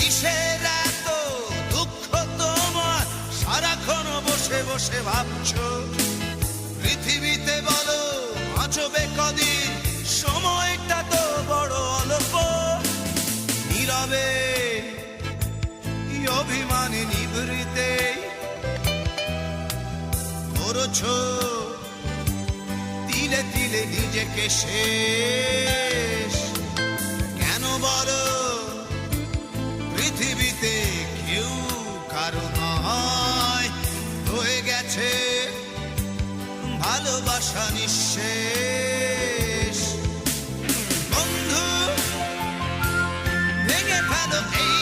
কিসের এত দুঃখ তোমার সারাক্ষণ বসে বসে ভাবছো? পৃথিবীতে বলো বাঁচবে কদিন, সময়টা তো বড় অল্প। নীরবে অভিমানে নিভৃতে করছো তিলে তিলে নিজেকে শেষ। কেন বলো পৃথিবীতে কেউ কারো নয়, হয়ে গেছে ভালোবাসা নিঃশেষ। বন্ধু ভেঙে ফেলো এই